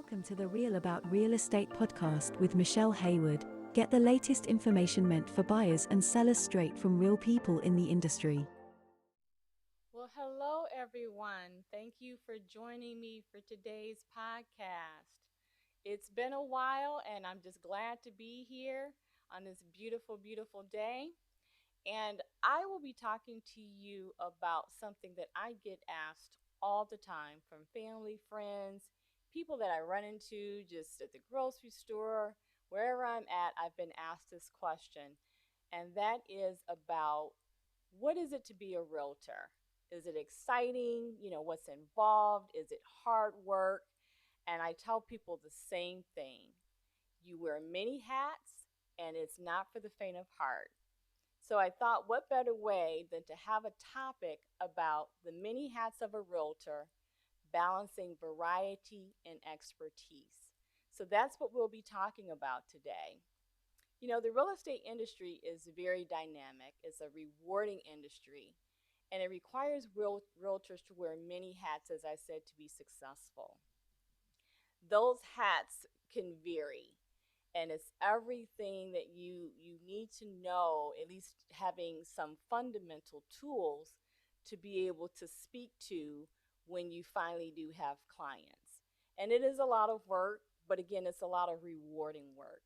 Welcome to the Real About Real Estate podcast with Michelle Hayward. Get the latest information meant for buyers and sellers straight from real people in the industry. Well, hello, everyone. Thank you for joining me for today's podcast. It's been a while, and I'm just glad to be here on this beautiful, beautiful day. And I will be talking to you about something that I get asked all the time from family, friends, people that I run into just at the grocery store, wherever I'm at. I've been asked this question, and that is about what is it to be a realtor? Is it exciting? What's involved? Is it hard work? And I tell people the same thing. You wear many hats, and it's not for the faint of heart. So I thought, what better way than to have a topic about the many hats of a realtor, balancing variety and expertise. So that's what we'll be talking about today. The real estate industry is very dynamic. It's a rewarding industry, and it requires realtors to wear many hats, as I said, to be successful. Those hats can vary, and it's everything that you need to know, at least having some fundamental tools to be able to speak to when you finally do have clients. And it is a lot of work, but again, it's a lot of rewarding work.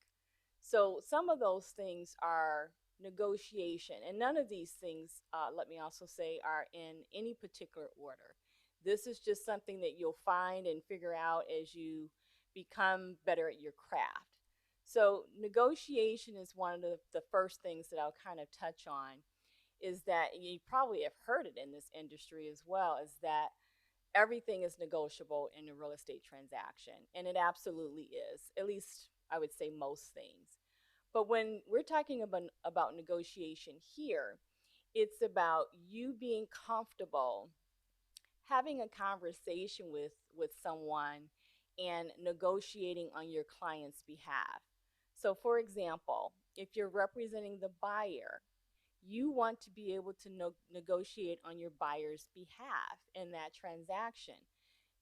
So some of those things are negotiation, and none of these things, let me also say, are in any particular order. This is just something that you'll find and figure out as you become better at your craft. So negotiation is one of the first things that I'll kind of touch on, is that you probably have heard it in this industry as well, is that everything is negotiable in a real estate transaction. And it absolutely is, at least I would say most things. But when we're talking about negotiation here, it's about you being comfortable having a conversation with someone and negotiating on your client's behalf. So for example, if you're representing the buyer, you want to be able to negotiate on your buyer's behalf in that transaction,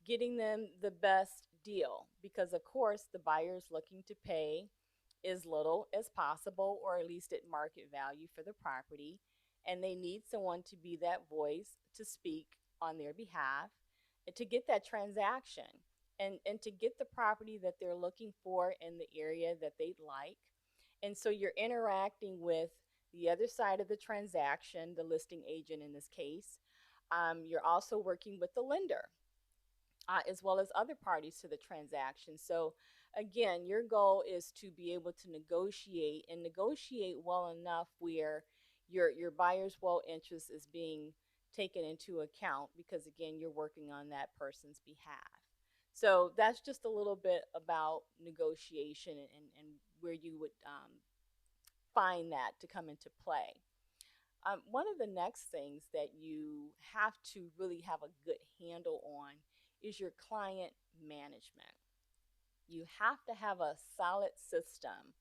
getting them the best deal, because of course the buyer is looking to pay as little as possible, or at least at market value for the property, and they need someone to be that voice to speak on their behalf and to get that transaction, and to get the property that they're looking for in the area that they'd like. And so you're interacting with the other side of the transaction, the listing agent in this case. You're also working with the lender, as well as other parties to the transaction. So again, your goal is to be able to negotiate, and negotiate well enough where your buyer's well interest is being taken into account, because again, you're working on that person's behalf. So that's just a little bit about negotiation, and where you would find that to come into play. One of the next things that you have to really have a good handle on is your client management. You have to have a solid system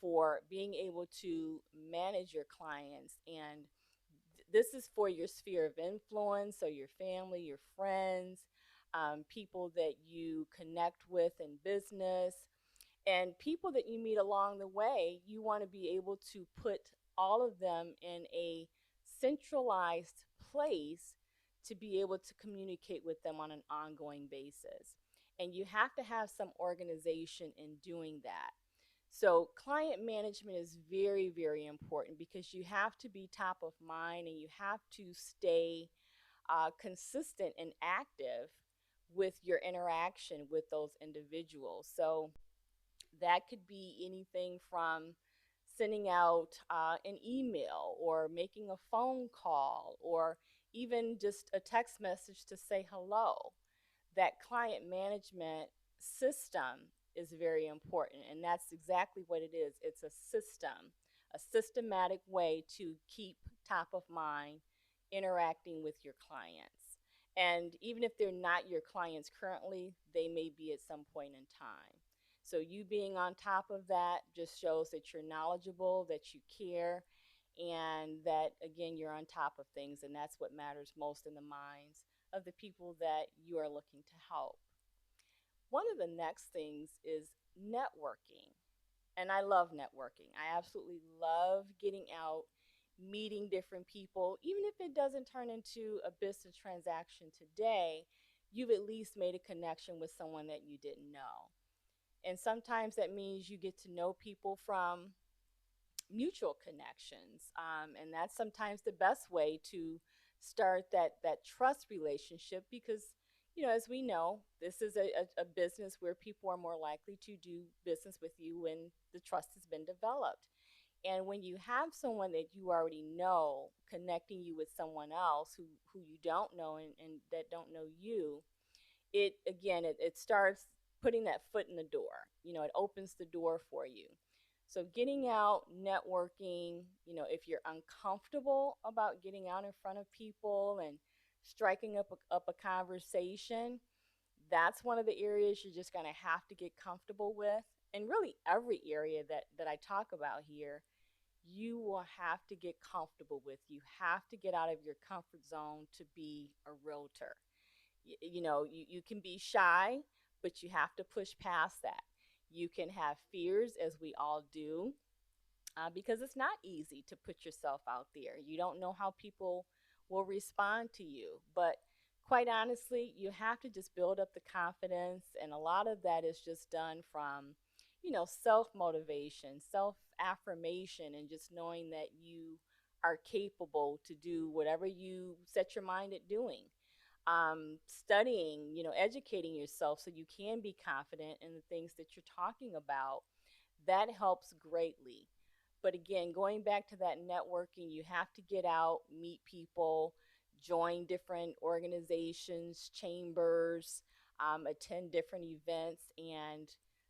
for being able to manage your clients. And this is for your sphere of influence, so your family, your friends, people that you connect with in business, and people that you meet along the way. You want to be able to put all of them in a centralized place to be able to communicate with them on an ongoing basis. And you have to have some organization in doing that. So client management is very, very important, because you have to be top of mind, and you have to stay consistent and active with your interaction with those individuals. So that could be anything from sending out an email, or making a phone call, or even just a text message to say hello. That client management system is very important, and that's exactly what it is. It's a system, a systematic way to keep top of mind interacting with your clients. And even if they're not your clients currently, they may be at some point in time. So you being on top of that just shows that you're knowledgeable, that you care, and that, again, you're on top of things. And that's what matters most in the minds of the people that you are looking to help. One of the next things is networking. And I love networking. I absolutely love getting out, meeting different people. Even if it doesn't turn into a business transaction today, you've at least made a connection with someone that you didn't know. And sometimes that means you get to know people from mutual connections. And that's sometimes the best way to start that trust relationship because, as we know, this is a business where people are more likely to do business with you when the trust has been developed. And when you have someone that you already know connecting you with someone else who you don't know and that don't know you, it again it starts putting that foot in the door. It opens the door for you. So getting out, networking, if you're uncomfortable about getting out in front of people and striking up a conversation, that's one of the areas you're just going to have to get comfortable with. And really every area that I talk about here, you will have to get comfortable with. You have to get out of your comfort zone to be a realtor. You can be shy, but you have to push past that. You can have fears, as we all do, because it's not easy to put yourself out there. You don't know how people will respond to you. But quite honestly, you have to just build up the confidence. And a lot of that is just done from, self motivation, self affirmation, and just knowing that you are capable to do whatever you set your mind at doing. Studying, educating yourself so you can be confident in the things that you're talking about, that helps greatly. But again, going back to that networking, you have to get out, meet people, join different organizations, chambers, attend different events. And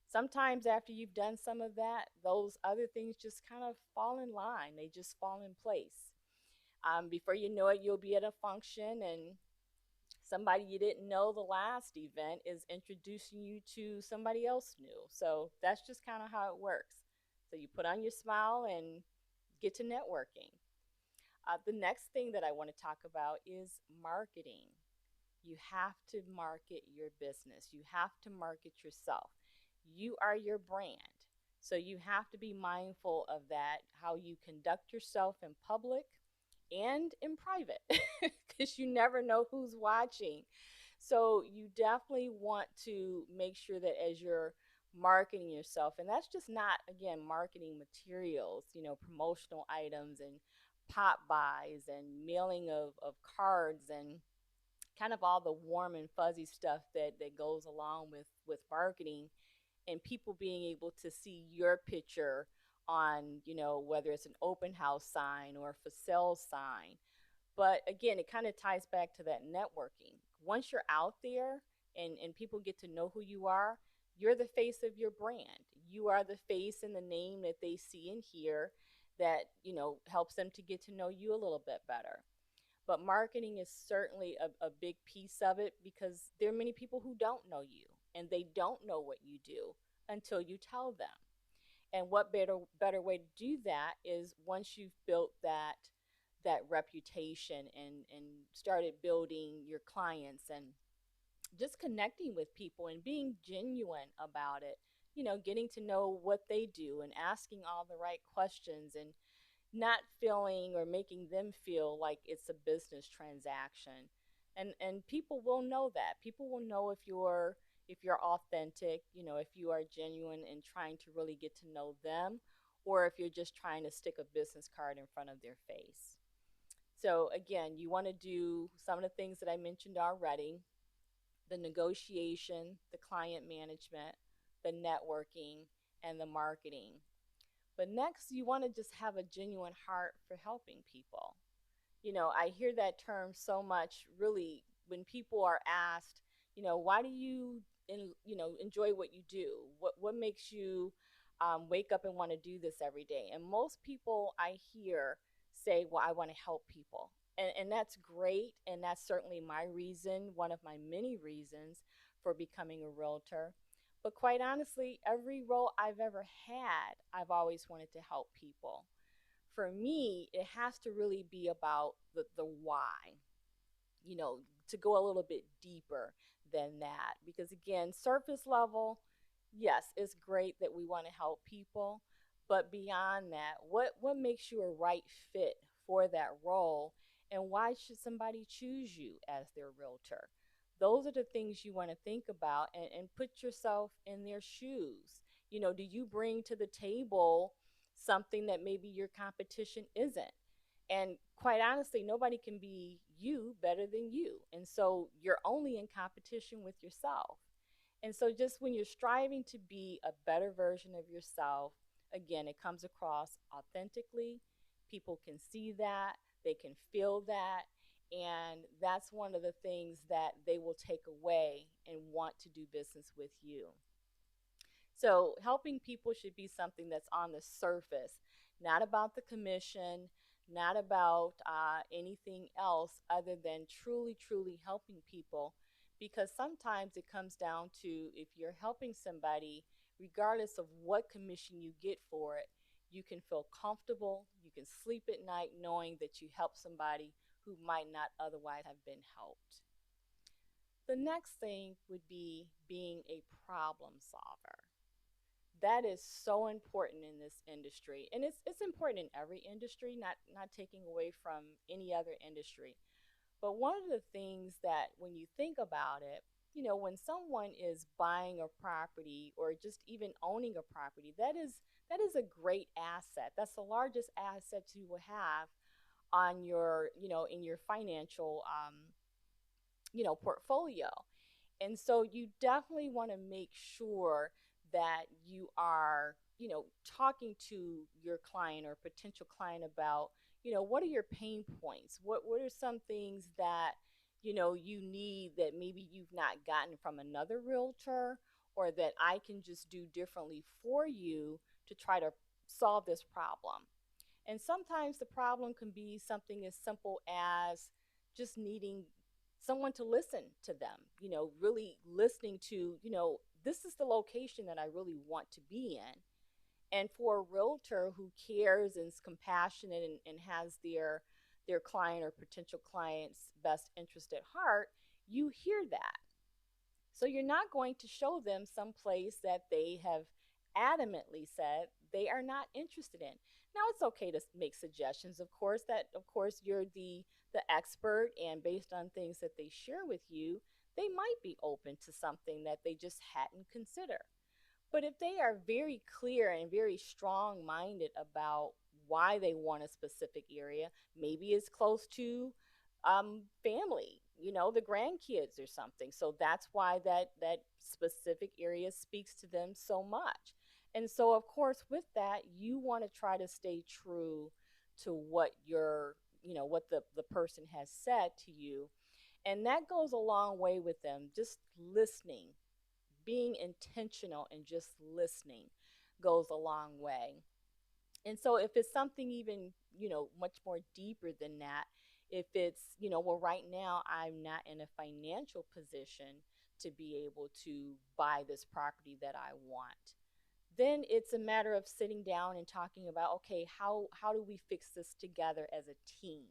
sometimes after you've done some of that, those other things just kind of fall in line, they just fall in place. Before you know it, you'll be at a function and somebody you didn't know the last event is introducing you to somebody else new. So that's just kind of how it works. So you put on your smile and get to networking. The next thing that I want to talk about is marketing. You have to market your business, you have to market yourself. You are your brand. So you have to be mindful of that, how you conduct yourself in public and in private, because you never know who's watching. So you definitely want to make sure that as you're marketing yourself, and that's just not, again, marketing materials, promotional items and pop buys and mailing of cards and kind of all the warm and fuzzy stuff that goes along with marketing, and people being able to see your picture on, whether it's an open house sign or a for sale sign. But again, it kind of ties back to that networking. Once you're out there and people get to know who you are, you're the face of your brand. You are the face and the name that they see and hear that, helps them to get to know you a little bit better. But marketing is certainly a big piece of it because there are many people who don't know you and they don't know what you do until you tell them. And what better way to do that is once you've built that reputation and started building your clients and just connecting with people and being genuine about it, getting to know what they do and asking all the right questions and not feeling or making them feel like it's a business transaction. And people will know that. People will know if you're authentic, if you are genuine and trying to really get to know them, or if you're just trying to stick a business card in front of their face. So again, you want to do some of the things that I mentioned already: the negotiation, the client management, the networking, and the marketing. But next, you want to just have a genuine heart for helping people. I hear that term so much, really, when people are asked, why do you, enjoy what you do? What makes you wake up and want to do this every day? And most people I hear say, well, I want to help people. And that's great. And that's certainly my reason, one of my many reasons for becoming a realtor. But quite honestly, every role I've ever had, I've always wanted to help people. For me, it has to really be about the why, to go a little bit deeper than that. Because again, surface level, yes, it's great that we want to help people, but beyond that, what makes you a right fit for that role, and why should somebody choose you as their realtor? Those are the things you want to think about, and put yourself in their shoes. Do you bring to the table something that maybe your competition isn't? And quite honestly, nobody can be you better than you. And so you're only in competition with yourself. And so, just when you're striving to be a better version of yourself, again, it comes across authentically. People can see that, they can feel that. And that's one of the things that they will take away and want to do business with you. So, helping people should be something that's on the surface, not about the commission, not about anything else other than truly, truly helping people. Because sometimes it comes down to, if you're helping somebody, regardless of what commission you get for it, you can feel comfortable, you can sleep at night knowing that you helped somebody who might not otherwise have been helped. The next thing would be being a problem solver. That is so important in this industry, and it's important in every industry, not taking away from any other industry. But one of the things that, when you think about it, when someone is buying a property or just even owning a property, that is a great asset. That's the largest asset you will have on your in your financial portfolio. And so you definitely want to make sure that you are, talking to your client or potential client about, what are your pain points? What are some things that, you need that maybe you've not gotten from another realtor, or that I can just do differently for you to try to solve this problem? And sometimes the problem can be something as simple as just needing someone to listen to them, really listening to, this is the location that I really want to be in. And for a realtor who cares and is compassionate, and has their client or potential client's best interest at heart, you hear that. So you're not going to show them some place that they have adamantly said they are not interested in. Now, it's okay to make suggestions, of course you're the expert, and based on things that they share with you, they might be open to something that they just hadn't considered. But if they are very clear and very strong minded about why they want a specific area, maybe it's close to family, the grandkids or something. So that's why that specific area speaks to them so much. And so, of course, with that, you want to try to stay true to what what the person has said to you. And that goes a long way with them. Just listening, being intentional and just listening goes a long way. And so if it's something even, much more deeper than that, if it's, well, right now I'm not in a financial position to be able to buy this property that I want, then it's a matter of sitting down and talking about, okay, how do we fix this together as a team?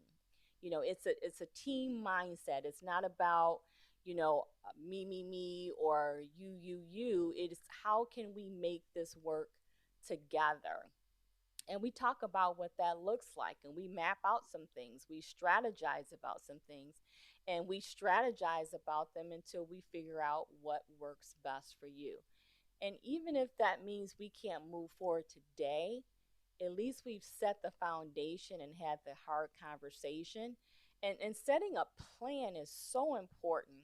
It's a team mindset. It's not about, me, or you. It is, how can we make this work together? And we talk about what that looks like, and we map out some things, we strategize about some things, and we strategize about them until we figure out what works best for you. And even if that means we can't move forward today, at least we've set the foundation and had the hard conversation. And setting a plan is so important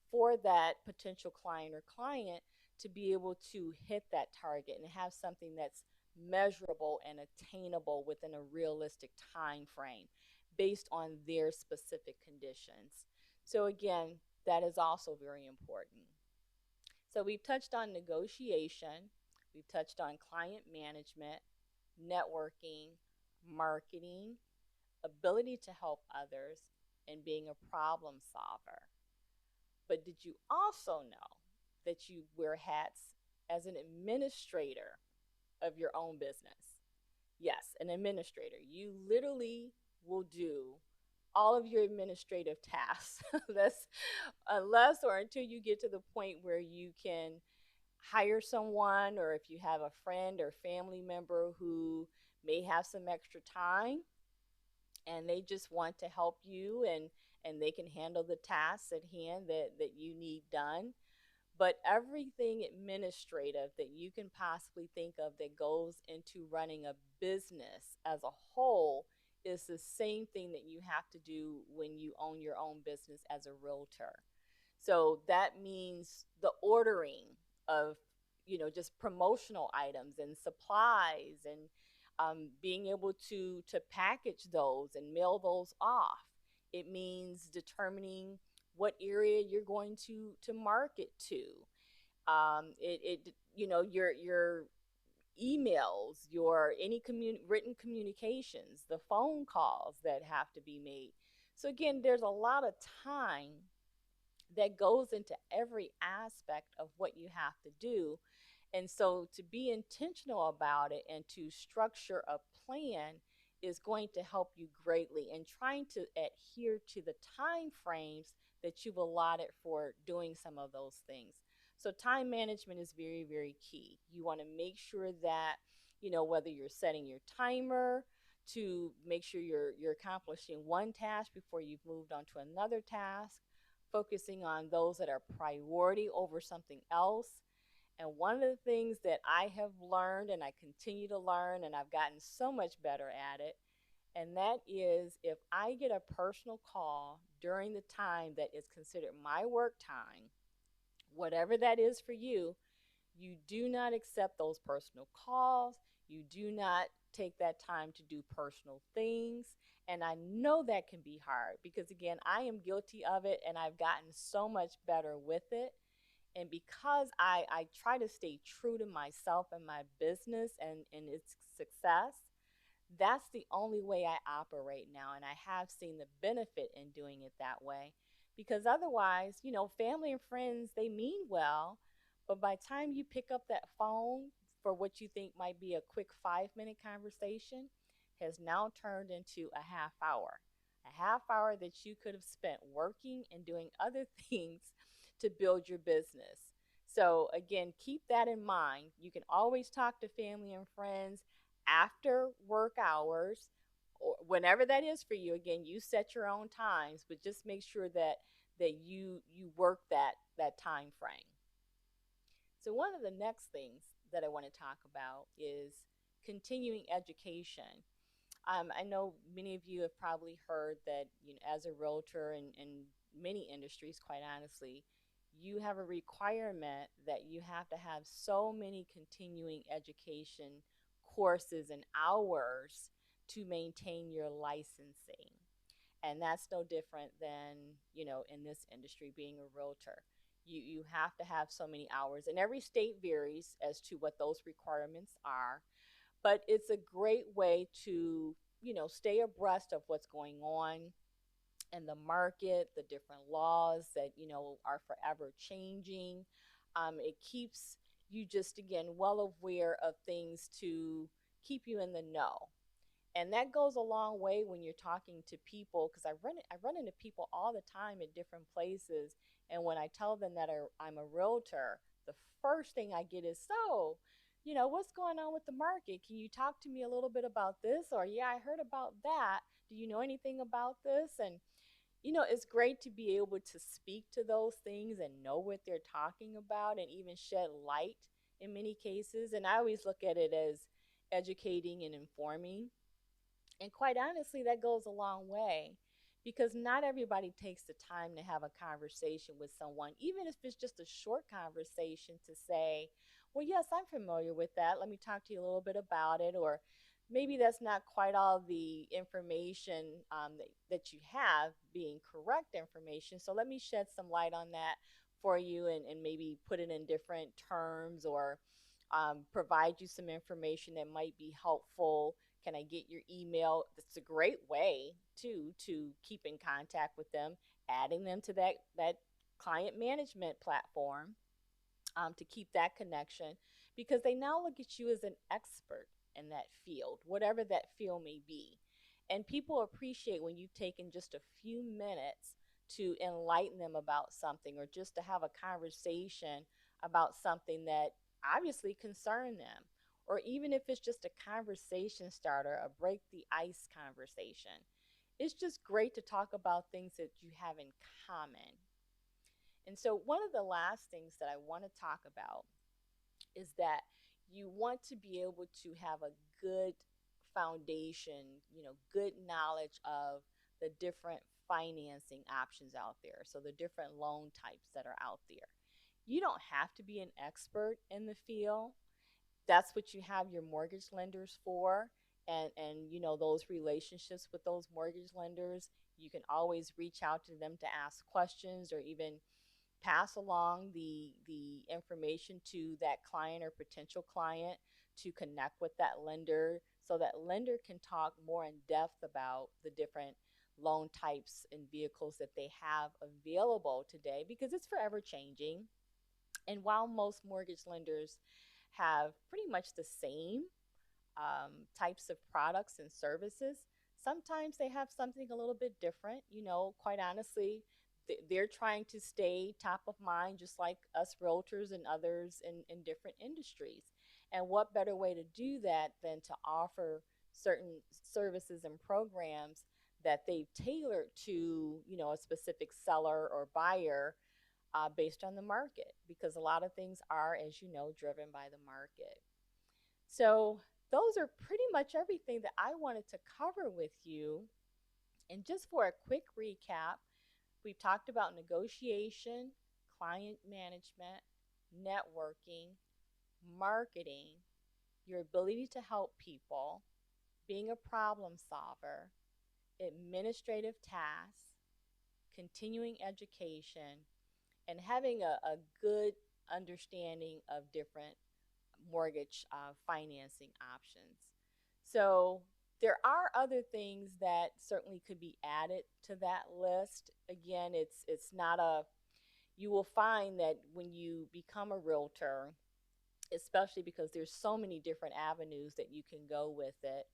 for that potential client or client to be able to hit that target and have something that's measurable and attainable within a realistic time frame based on their specific conditions. So again, that is also very important. So we've touched on negotiation, we've touched on client management, networking, marketing, ability to help others, and being a problem solver. But did you also know that you wear hats as an administrator of your own business? Yes, an administrator. You literally will do all of your administrative tasks. That's unless or until you get to the point where you can hire someone, or if you have a friend or family member who may have some extra time and they just want to help you, and they can handle the tasks at hand that you need done. But everything administrative that you can possibly think of that goes into running a business as a whole is the same thing that you have to do when you own your own business as a realtor. So that means the ordering of, just promotional items and supplies, and being able to package those and mail those off. It means determining what area you're going to market to. Your emails, your any written communications, the phone calls that have to be made. So again, there's a lot of time that goes into every aspect of what you have to do. And so to be intentional about it and to structure a plan is going to help you greatly in trying to adhere to the time frames that you've allotted for doing some of those things. So time management is very, very key. You want to make sure that, whether you're setting your timer to make sure you're accomplishing one task before you've moved on to another task, focusing on those that are priority over something else. And one of the things that I have learned and I continue to learn, and I've gotten so much better at it, and that is if I get a personal call during the time that is considered my work time, whatever that is for you, you do not accept those personal calls. You do not take that time to do personal things. And I know that can be hard because, again, I am guilty of it and I've gotten so much better with it. And because I try to stay true to myself and my business and its success, that's the only way I operate now. And I have seen the benefit in doing it that way. Because otherwise, family and friends, they mean well. But by the time you pick up that phone for what you think might be a quick 5-minute conversation, has now turned into a half hour. A half hour that you could have spent working and doing other things to build your business. So, again, keep that in mind. You can always talk to family and friends after work hours or whenever that is for you. Again, you set your own times, but just make sure that you work that time frame. So one of the next things that I want to talk about is continuing education. I know many of you have probably heard that, as a realtor in many industries, quite honestly, you have a requirement that you have to have so many continuing education courses and hours to maintain your licensing. And that's no different than, in this industry, being a realtor. You have to have so many hours, and every state varies as to what those requirements are. But it's a great way to, stay abreast of what's going on in the market, the different laws that, are forever changing. It keeps you just, again, well aware of things to keep you in the know. And that goes a long way when you're talking to people, because I run into people all the time at different places, and when I tell them that I'm a realtor, the first thing I get is, so, what's going on with the market? Can you talk to me a little bit about this? Or, yeah, I heard about that. Do you know anything about this? And it's great to be able to speak to those things and know what they're talking about and even shed light in many cases. And I always look at it as educating and informing. And quite honestly, that goes a long way because not everybody takes the time to have a conversation with someone, even if it's just a short conversation to say, well, yes, I'm familiar with that. Let me talk to you a little bit about it. Or maybe that's not quite all the information that you have being correct information. So let me shed some light on that for you, and maybe put it in different terms, or provide you some information that might be helpful. Can I get your email? It's a great way too to keep in contact with them, adding them to that client management platform, to keep that connection, because they now look at you as an expert in that field, whatever that field may be. And people appreciate when you've taken just a few minutes to enlighten them about something, or just to have a conversation about something that obviously concern them. Or even if it's just a conversation starter, a break the ice conversation. It's just great to talk about things that you have in common. And so, one of the last things that I want to talk about is that you want to be able to have a good foundation, good knowledge of the different financing options out there. So, the different loan types that are out there. You don't have to be an expert in the field. That's what you have your mortgage lenders for. And those relationships with those mortgage lenders, you can always reach out to them to ask questions, or even pass along the information to that client or potential client to connect with that lender, so that lender can talk more in depth about the different loan types and vehicles that they have available today, because it's forever changing. And while most mortgage lenders have pretty much the same types of products and services, sometimes they have something a little bit different. Quite honestly, they're trying to stay top of mind, just like us realtors and others in different industries. And what better way to do that than to offer certain services and programs that they've tailored to, a specific seller or buyer, based on the market, because a lot of things are, as you know, driven by the market. So those are pretty much everything that I wanted to cover with you. And just for a quick recap, we've talked about negotiation, client management, networking, marketing, your ability to help people, being a problem solver, administrative tasks, continuing education, and having a good understanding of different mortgage financing options. So there are other things that certainly could be added to that list. Again, it's not a, you will find that when you become a realtor, especially because there's so many different avenues that you can go with it,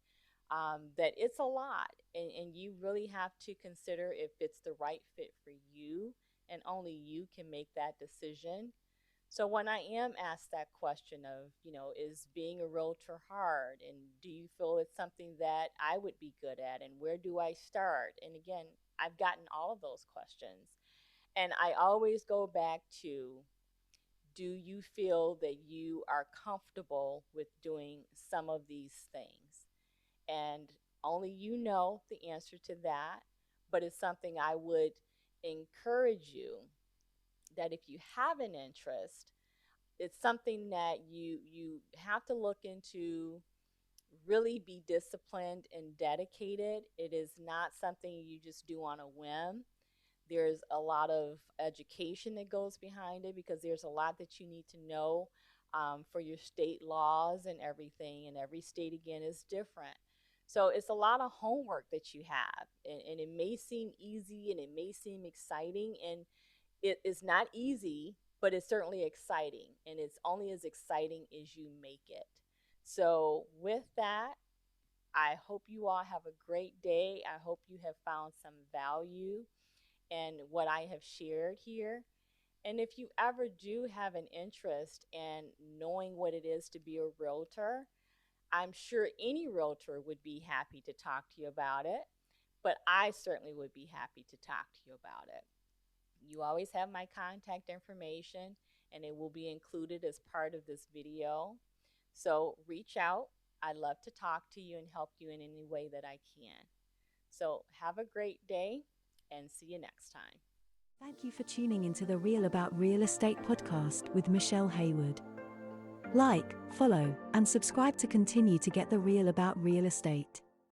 that it's a lot. And you really have to consider if it's the right fit for you, and only you can make that decision. So when I am asked that question of, is being a realtor hard? And do you feel it's something that I would be good at? And where do I start? And again, I've gotten all of those questions. And I always go back to, do you feel that you are comfortable with doing some of these things? And only you know the answer to that. But it's something I would encourage you, that if you have an interest, it's something that you have to look into, really be disciplined and dedicated. It is not something you just do on a whim. There's a lot of education that goes behind it, because there's a lot that you need to know for your state laws and everything. And every state, again, is different. So it's a lot of homework that you have. And it may seem easy and it may seem exciting. And it is not easy, but it's certainly exciting. And it's only as exciting as you make it. So with that, I hope you all have a great day. I hope you have found some value in what I have shared here. And if you ever do have an interest in knowing what it is to be a realtor, I'm sure any realtor would be happy to talk to you about it, but I certainly would be happy to talk to you about it. You always have my contact information, and it will be included as part of this video. So reach out. I'd love to talk to you and help you in any way that I can. So have a great day, and see you next time. Thank you for tuning into the Real About Real Estate podcast with Michelle Hayward. Like, follow, and subscribe to continue to get the real about real estate.